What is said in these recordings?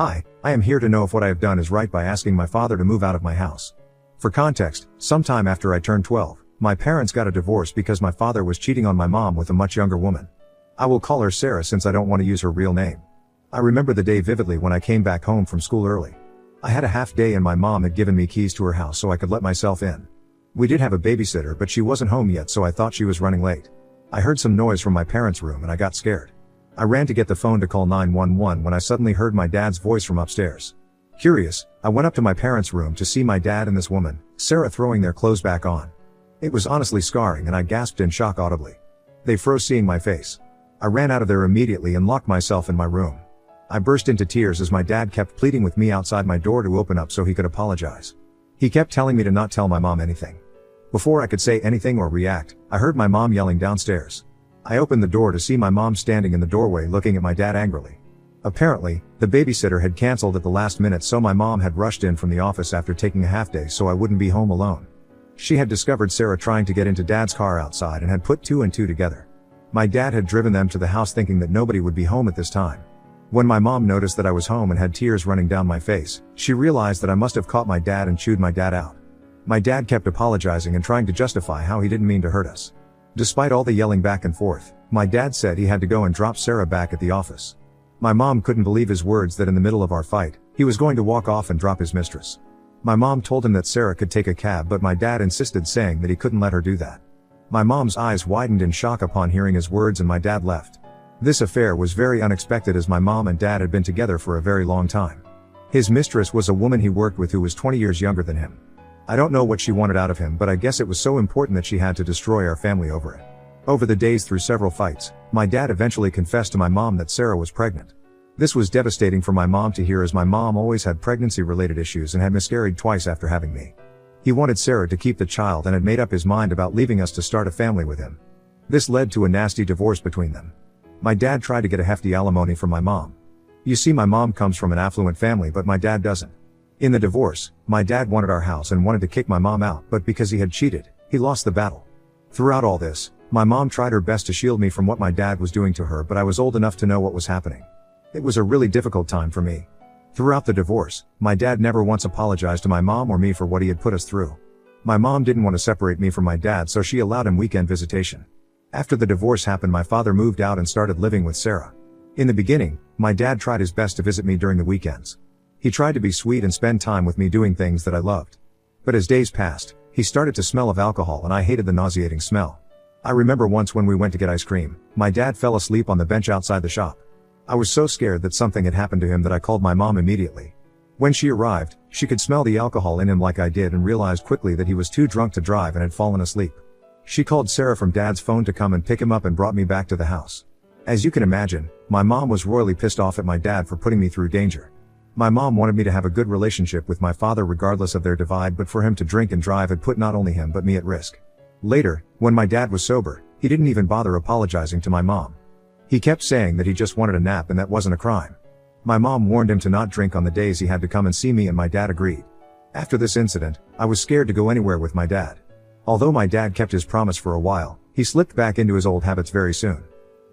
Hi, I am here to know if what I have done is right by asking my father to move out of my house. For context, sometime after I turned 12, my parents got a divorce because my father was cheating on my mom with a much younger woman. I will call her Sarah since I don't want to use her real name. I remember the day vividly when I came back home from school early. I had a half day and my mom had given me keys to her house so I could let myself in. We did have a babysitter but she wasn't home yet so I thought she was running late. I heard some noise from my parents' room and I got scared. I ran to get the phone to call 911 when I suddenly heard my dad's voice from upstairs. Curious, I went up to my parents' room to see my dad and this woman, Sarah, throwing their clothes back on. It was honestly scarring and I gasped in shock audibly. They froze seeing my face. I ran out of there immediately and locked myself in my room. I burst into tears as my dad kept pleading with me outside my door to open up so he could apologize. He kept telling me to not tell my mom anything. Before I could say anything or react, I heard my mom yelling downstairs. I opened the door to see my mom standing in the doorway looking at my dad angrily. Apparently, the babysitter had canceled at the last minute so my mom had rushed in from the office after taking a half day so I wouldn't be home alone. She had discovered Sarah trying to get into dad's car outside and had put two and two together. My dad had driven them to the house thinking that nobody would be home at this time. When my mom noticed that I was home and had tears running down my face, she realized that I must have caught my dad and chewed my dad out. My dad kept apologizing and trying to justify how he didn't mean to hurt us. Despite all the yelling back and forth, my dad said he had to go and drop Sarah back at the office. My mom couldn't believe his words that in the middle of our fight, he was going to walk off and drop his mistress. My mom told him that Sarah could take a cab but my dad insisted, saying that he couldn't let her do that. My mom's eyes widened in shock upon hearing his words and my dad left. This affair was very unexpected as my mom and dad had been together for a very long time. His mistress was a woman he worked with who was 20 years younger than him. I don't know what she wanted out of him but I guess it was so important that she had to destroy our family over it. Over the days through several fights, my dad eventually confessed to my mom that Sarah was pregnant. This was devastating for my mom to hear as my mom always had pregnancy-related issues and had miscarried twice after having me. He wanted Sarah to keep the child and had made up his mind about leaving us to start a family with him. This led to a nasty divorce between them. My dad tried to get a hefty alimony from my mom. You see, my mom comes from an affluent family but my dad doesn't. In the divorce, my dad wanted our house and wanted to kick my mom out but because he had cheated, he lost the battle. Throughout all this, my mom tried her best to shield me from what my dad was doing to her but I was old enough to know what was happening. It was a really difficult time for me. Throughout the divorce, my dad never once apologized to my mom or me for what he had put us through. My mom didn't want to separate me from my dad so she allowed him weekend visitation. After the divorce happened, my father moved out and started living with Sarah. In the beginning, my dad tried his best to visit me during the weekends. He tried to be sweet and spend time with me doing things that I loved. But as days passed, he started to smell of alcohol and I hated the nauseating smell. I remember once when we went to get ice cream, my dad fell asleep on the bench outside the shop. I was so scared that something had happened to him that I called my mom immediately. When she arrived, she could smell the alcohol in him like I did and realized quickly that he was too drunk to drive and had fallen asleep. She called Sarah from dad's phone to come and pick him up and brought me back to the house. As you can imagine, my mom was royally pissed off at my dad for putting me through danger. My mom wanted me to have a good relationship with my father regardless of their divide, but for him to drink and drive had put not only him but me at risk. Later, when my dad was sober, he didn't even bother apologizing to my mom. He kept saying that he just wanted a nap and that wasn't a crime. My mom warned him to not drink on the days he had to come and see me and my dad agreed. After this incident, I was scared to go anywhere with my dad. Although my dad kept his promise for a while, he slipped back into his old habits very soon.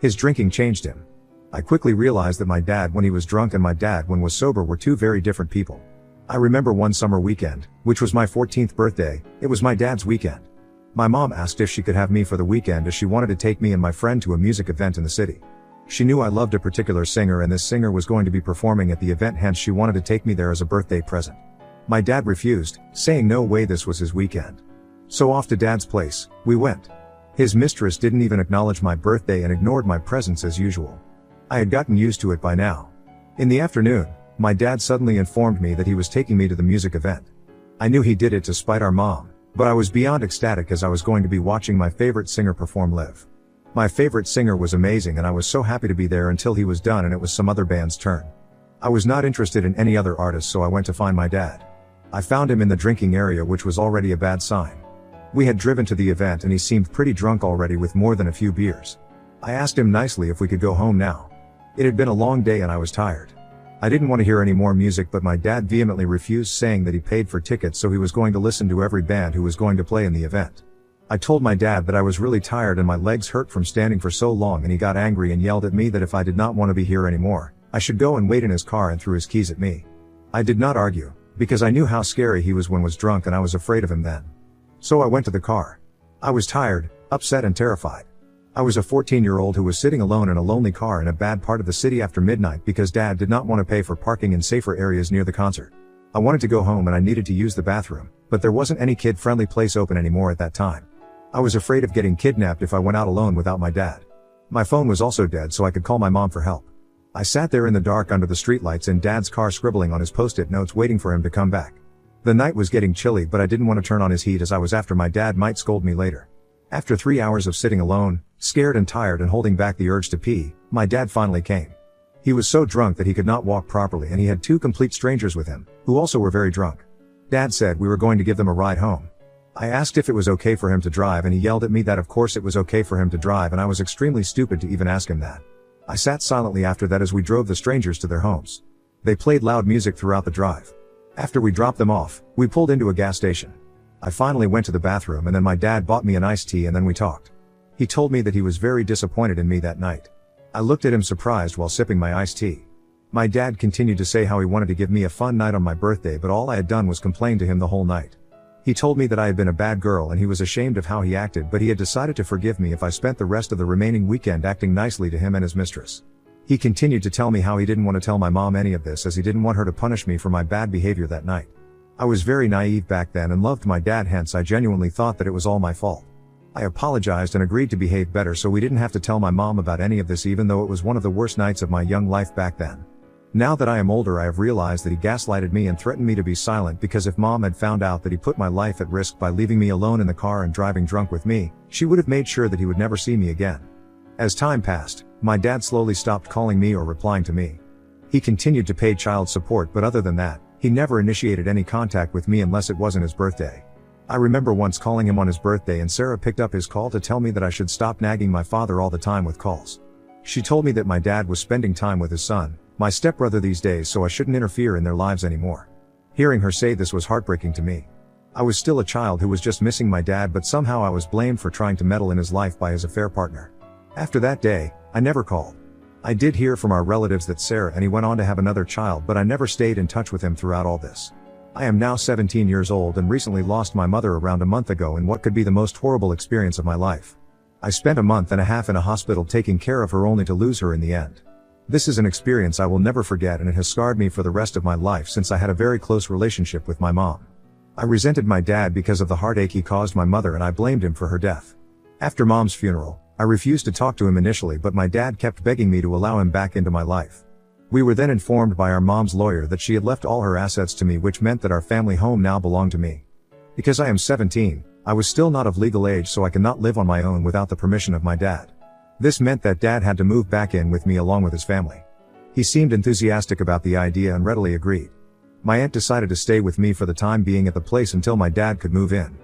His drinking changed him. I quickly realized that my dad when he was drunk and my dad when was sober were two very different people. I remember one summer weekend, which was my 14th birthday, it was my dad's weekend. My mom asked if she could have me for the weekend as she wanted to take me and my friend to a music event in the city. She knew I loved a particular singer and this singer was going to be performing at the event, hence she wanted to take me there as a birthday present. My dad refused, saying no way, this was his weekend. So off to dad's place, we went. His mistress didn't even acknowledge my birthday and ignored my presence as usual. I had gotten used to it by now. In the afternoon, my dad suddenly informed me that he was taking me to the music event. I knew he did it to spite our mom, but I was beyond ecstatic as I was going to be watching my favorite singer perform live. My favorite singer was amazing and I was so happy to be there until he was done and it was some other band's turn. I was not interested in any other artists so I went to find my dad. I found him in the drinking area, which was already a bad sign. We had driven to the event and he seemed pretty drunk already with more than a few beers. I asked him nicely if we could go home now. It had been a long day and I was tired. I didn't want to hear any more music but my dad vehemently refused, saying that he paid for tickets so he was going to listen to every band who was going to play in the event. I told my dad that I was really tired and my legs hurt from standing for so long and he got angry and yelled at me that if I did not want to be here anymore, I should go and wait in his car and threw his keys at me. I did not argue, because I knew how scary he was when was drunk and I was afraid of him then. So I went to the car. I was tired, upset and terrified. I was a 14-year-old who was sitting alone in a lonely car in a bad part of the city after midnight because Dad did not want to pay for parking in safer areas near the concert. I wanted to go home and I needed to use the bathroom, but there wasn't any kid-friendly place open anymore at that time. I was afraid of getting kidnapped if I went out alone without my dad. My phone was also dead so I could call my mom for help. I sat there in the dark under the streetlights in Dad's car scribbling on his post-it notes waiting for him to come back. The night was getting chilly but I didn't want to turn on his heat as I was after my dad might scold me later. After 3 hours of sitting alone, scared and tired and holding back the urge to pee, my dad finally came. He was so drunk that he could not walk properly and he had 2 complete strangers with him, who also were very drunk. Dad said we were going to give them a ride home. I asked if it was okay for him to drive and he yelled at me that of course it was okay for him to drive and I was extremely stupid to even ask him that. I sat silently after that as we drove the strangers to their homes. They played loud music throughout the drive. After we dropped them off, we pulled into a gas station. I finally went to the bathroom and then my dad bought me an iced tea and then we talked. He told me that he was very disappointed in me that night. I looked at him surprised while sipping my iced tea. My dad continued to say how he wanted to give me a fun night on my birthday but all I had done was complain to him the whole night. He told me that I had been a bad girl and he was ashamed of how he acted but he had decided to forgive me if I spent the rest of the remaining weekend acting nicely to him and his mistress. He continued to tell me how he didn't want to tell my mom any of this as he didn't want her to punish me for my bad behavior that night. I was very naive back then and loved my dad, hence I genuinely thought that it was all my fault. I apologized and agreed to behave better so we didn't have to tell my mom about any of this even though it was one of the worst nights of my young life back then. Now that I am older I have realized that he gaslighted me and threatened me to be silent because if mom had found out that he put my life at risk by leaving me alone in the car and driving drunk with me, she would have made sure that he would never see me again. As time passed, my dad slowly stopped calling me or replying to me. He continued to pay child support but other than that, he never initiated any contact with me unless it wasn't his birthday. I remember once calling him on his birthday and Sarah picked up his call to tell me that I should stop nagging my father all the time with calls. She told me that my dad was spending time with his son, my stepbrother these days, so I shouldn't interfere in their lives anymore. Hearing her say this was heartbreaking to me. I was still a child who was just missing my dad but somehow I was blamed for trying to meddle in his life by his affair partner. After that day, I never called. I did hear from our relatives that Sarah and he went on to have another child but I never stayed in touch with him throughout all this. I am now 17 years old and recently lost my mother around a month ago in what could be the most horrible experience of my life. I spent a month and a half in a hospital taking care of her only to lose her in the end. This is an experience I will never forget and it has scarred me for the rest of my life since I had a very close relationship with my mom. I resented my dad because of the heartache he caused my mother and I blamed him for her death. After mom's funeral, I refused to talk to him initially but my dad kept begging me to allow him back into my life. We were then informed by our mom's lawyer that she had left all her assets to me which meant that our family home now belonged to me. Because I am 17, I was still not of legal age so I cannot live on my own without the permission of my dad. This meant that dad had to move back in with me along with his family. He seemed enthusiastic about the idea and readily agreed. My aunt decided to stay with me for the time being at the place until my dad could move in.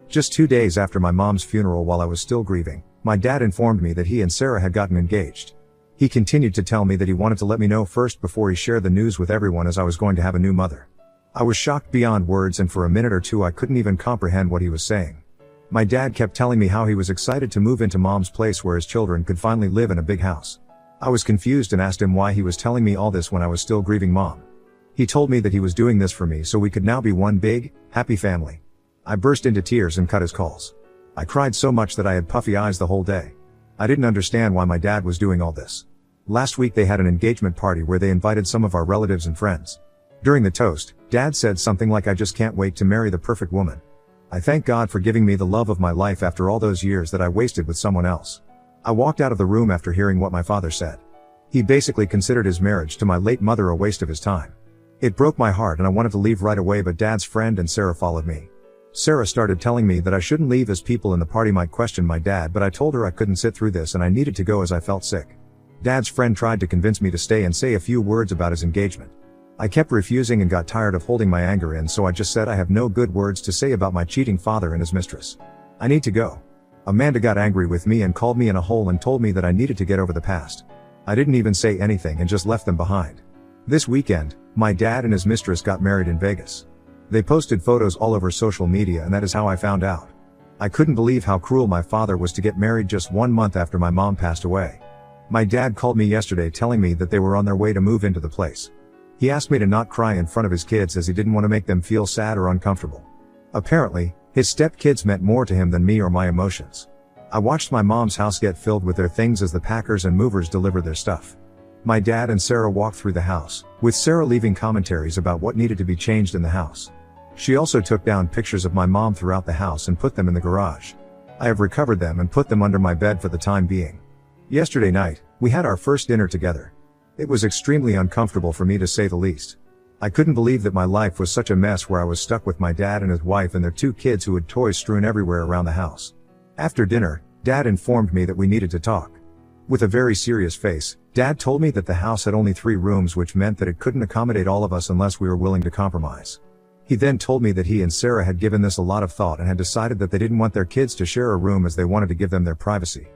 Just 2 days after my mom's funeral while I was still grieving, my dad informed me that he and Sarah had gotten engaged. He continued to tell me that he wanted to let me know first before he shared the news with everyone as I was going to have a new mother. I was shocked beyond words and for a minute or two I couldn't even comprehend what he was saying. My dad kept telling me how he was excited to move into mom's place where his children could finally live in a big house. I was confused and asked him why he was telling me all this when I was still grieving mom. He told me that he was doing this for me so we could now be one big, happy family. I burst into tears and cut his calls. I cried so much that I had puffy eyes the whole day. I didn't understand why my dad was doing all this. Last week they had an engagement party where they invited some of our relatives and friends. During the toast, Dad said something like, "I just can't wait to marry the perfect woman. I thank God for giving me the love of my life after all those years that I wasted with someone else." I walked out of the room after hearing what my father said. He basically considered his marriage to my late mother a waste of his time. It broke my heart and I wanted to leave right away but Dad's friend and Sarah followed me. Sarah started telling me that I shouldn't leave as people in the party might question my dad but I told her I couldn't sit through this and I needed to go as I felt sick. Dad's friend tried to convince me to stay and say a few words about his engagement. I kept refusing and got tired of holding my anger in so I just said I have no good words to say about my cheating father and his mistress. I need to go. Amanda got angry with me and called me in a hole and told me that I needed to get over the past. I didn't even say anything and just left them behind. This weekend, my dad and his mistress got married in Vegas. They posted photos all over social media and that is how I found out. I couldn't believe how cruel my father was to get married just 1 month after my mom passed away. My dad called me yesterday telling me that they were on their way to move into the place. He asked me to not cry in front of his kids as he didn't want to make them feel sad or uncomfortable. Apparently, his stepkids meant more to him than me or my emotions. I watched my mom's house get filled with their things as the packers and movers delivered their stuff. My dad and Sarah walked through the house, with Sarah leaving commentaries about what needed to be changed in the house. She also took down pictures of my mom throughout the house and put them in the garage. I have recovered them and put them under my bed for the time being. Yesterday night, we had our first dinner together. It was extremely uncomfortable for me to say the least. I couldn't believe that my life was such a mess where I was stuck with my dad and his wife and their 2 kids who had toys strewn everywhere around the house. After dinner, Dad informed me that we needed to talk. With a very serious face, Dad told me that the house had only 3 rooms, which meant that it couldn't accommodate all of us unless we were willing to compromise. He then told me that he and Sarah had given this a lot of thought and had decided that they didn't want their kids to share a room as they wanted to give them their privacy.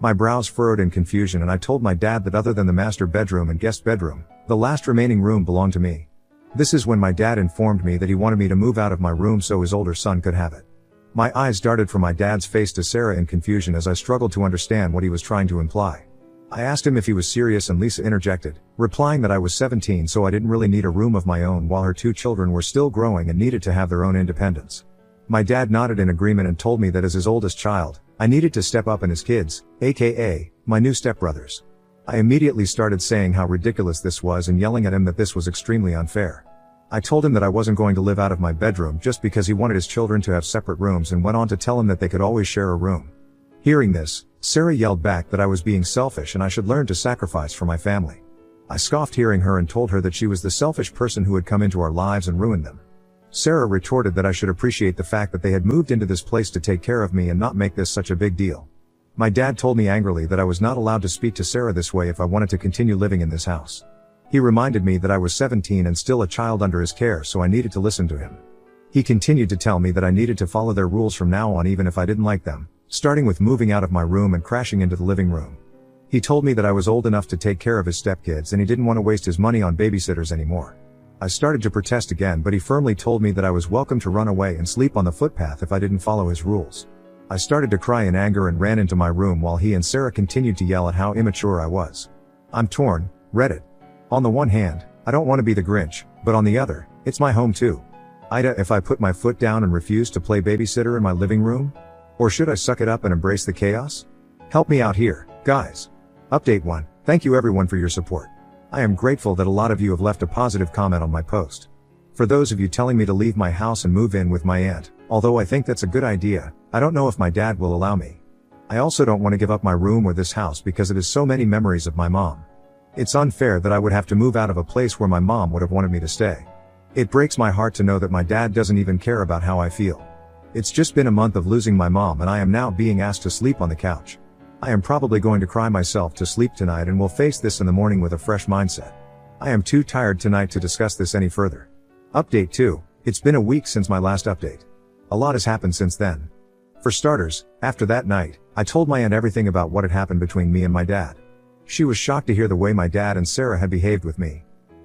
My brows furrowed in confusion and I told my dad that other than the master bedroom and guest bedroom, the last remaining room belonged to me. This is when my dad informed me that he wanted me to move out of my room so his older son could have it. My eyes darted from my dad's face to Sarah in confusion as I struggled to understand what he was trying to imply. I asked him if he was serious and Lisa interjected, replying that I was 17 so I didn't really need a room of my own while her 2 children were still growing and needed to have their own independence. My dad nodded in agreement and told me that as his oldest child, I needed to step up in his kids, aka, my new stepbrothers. I immediately started saying how ridiculous this was and yelling at him that this was extremely unfair. I told him that I wasn't going to live out of my bedroom just because he wanted his children to have separate rooms and went on to tell him that they could always share a room. Hearing this, Sarah yelled back that I was being selfish and I should learn to sacrifice for my family. I scoffed hearing her and told her that she was the selfish person who had come into our lives and ruined them. Sarah retorted that I should appreciate the fact that they had moved into this place to take care of me and not make this such a big deal. My dad told me angrily that I was not allowed to speak to Sarah this way if I wanted to continue living in this house. He reminded me that I was 17 and still a child under his care, so I needed to listen to him. He continued to tell me that I needed to follow their rules from now on even if I didn't like them, starting with moving out of my room and crashing into the living room. He told me that I was old enough to take care of his stepkids and he didn't want to waste his money on babysitters anymore. I started to protest again, but he firmly told me that I was welcome to run away and sleep on the footpath if I didn't follow his rules. I started to cry in anger and ran into my room while he and Sarah continued to yell at how immature I was. I'm torn, Reddit. On the one hand, I don't want to be the Grinch, but on the other, it's my home too. Ida, if I put my foot down and refuse to play babysitter in my living room? Or should I suck it up and embrace the chaos? Help me out here, guys. Update 1. Thank you everyone for your support. I am grateful that a lot of you have left a positive comment on my post. For those of you telling me to leave my house and move in with my aunt, although I think that's a good idea, I don't know if my dad will allow me. I also don't want to give up my room or this house because it has so many memories of my mom. It's unfair that I would have to move out of a place where my mom would have wanted me to stay. It breaks my heart to know that my dad doesn't even care about how I feel. It's just been a month of losing my mom and I am now being asked to sleep on the couch. I am probably going to cry myself to sleep tonight and will face this in the morning with a fresh mindset. I am too tired tonight to discuss this any further. Update 2. It's been a week since my last update. A lot has happened since then. For starters, after that night, I told my aunt everything about what had happened between me and my dad. She was shocked to hear the way my dad and Sarah had behaved with me.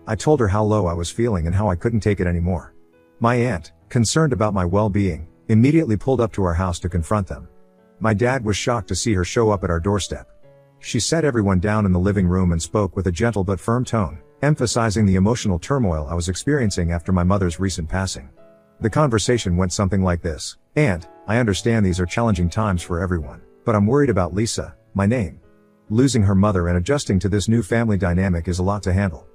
I told her how low I was feeling and how I couldn't take it anymore. My aunt, concerned about my well-being, immediately pulled up to our house to confront them. My dad was shocked to see her show up at our doorstep. She sat everyone down in the living room and spoke with a gentle but firm tone, emphasizing the emotional turmoil I was experiencing after my mother's recent passing. The conversation went something like this: "Aunt, I understand these are challenging times for everyone, but I'm worried about Lisa, my name. Losing her mother and adjusting to this new family dynamic is a lot to handle.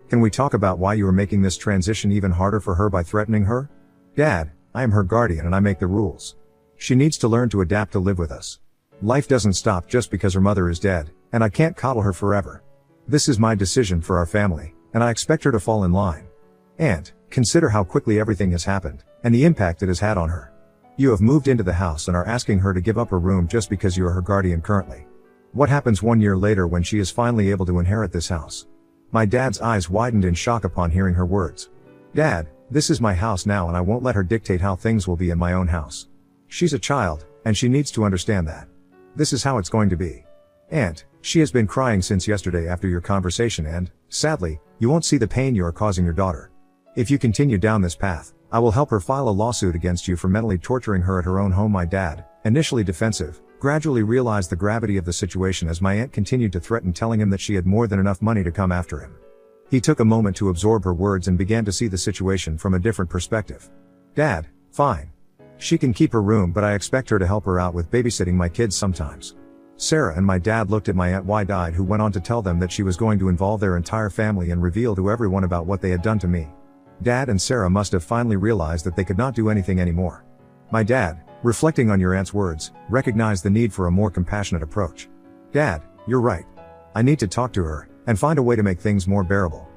Can we talk about why you are making this transition even harder for her by threatening her? Dad, I am her guardian and I make the rules. She needs to learn to adapt to live with us. Life doesn't stop just because her mother is dead, and I can't coddle her forever. This is my decision for our family, and I expect her to fall in line. Aunt, consider how quickly everything has happened, and the impact it has had on her. You have moved into the house and are asking her to give up her room just because you are her guardian currently. What happens 1 year later when she is finally able to inherit this house?" My dad's eyes widened in shock upon hearing her words. "Dad, this is my house now and I won't let her dictate how things will be in my own house. She's a child, and she needs to understand that. This is how it's going to be. Aunt, she has been crying since yesterday after your conversation and, sadly, you won't see the pain you are causing your daughter. If you continue down this path, I will help her file a lawsuit against you for mentally torturing her at her own home." My dad, initially defensive, gradually realized the gravity of the situation as my aunt continued to threaten, telling him that she had more than enough money to come after him. He took a moment to absorb her words and began to see the situation from a different perspective. Dad, fine. She can keep her room, but I expect her to help her out with babysitting my kids sometimes. Sarah and my dad looked at my Aunt wide-eyed, who went on to tell them that she was going to involve their entire family and reveal to everyone about what they had done to me. Dad and Sarah must have finally realized that they could not do anything anymore. My dad, reflecting on your aunt's words, recognized the need for a more compassionate approach. Dad, you're right. I need to talk to her and find a way to make things more bearable.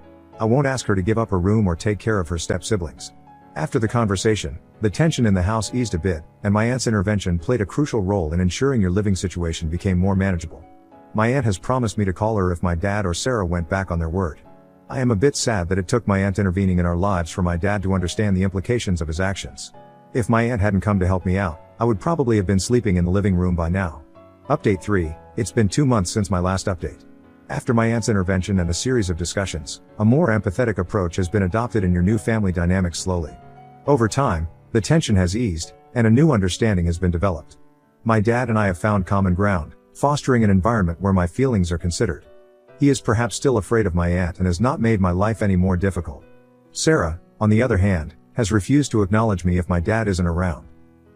I won't ask her to give up her room or take care of her step-siblings. After the conversation, the tension in the house eased a bit, and my aunt's intervention played a crucial role in ensuring your living situation became more manageable. My aunt has promised me to call her if my dad or Sarah went back on their word. I am a bit sad that it took my aunt intervening in our lives for my dad to understand the implications of his actions. If my aunt hadn't come to help me out, I would probably have been sleeping in the living room by now. Update 3, it's been 2 months since my last update. After my aunt's intervention and a series of discussions, a more empathetic approach has been adopted in your new family dynamic slowly. Over time, the tension has eased, and a new understanding has been developed. My dad and I have found common ground, fostering an environment where my feelings are considered. He is perhaps still afraid of my aunt and has not made my life any more difficult. Sarah, on the other hand, has refused to acknowledge me if my dad isn't around.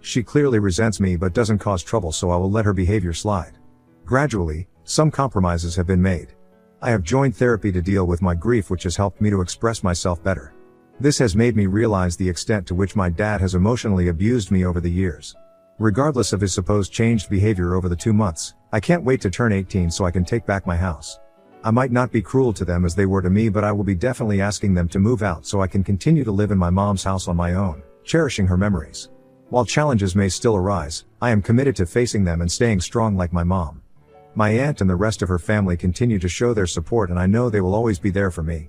She clearly resents me but doesn't cause trouble, so I will let her behavior slide. Gradually, some compromises have been made. I have joined therapy to deal with my grief, which has helped me to express myself better. This has made me realize the extent to which my dad has emotionally abused me over the years. Regardless of his supposed changed behavior over the 2 months, I can't wait to turn 18 so I can take back my house. I might not be cruel to them as they were to me, but I will be definitely asking them to move out so I can continue to live in my mom's house on my own, cherishing her memories. While challenges may still arise, I am committed to facing them and staying strong like my mom. My aunt and the rest of her family continue to show their support, and I know they will always be there for me.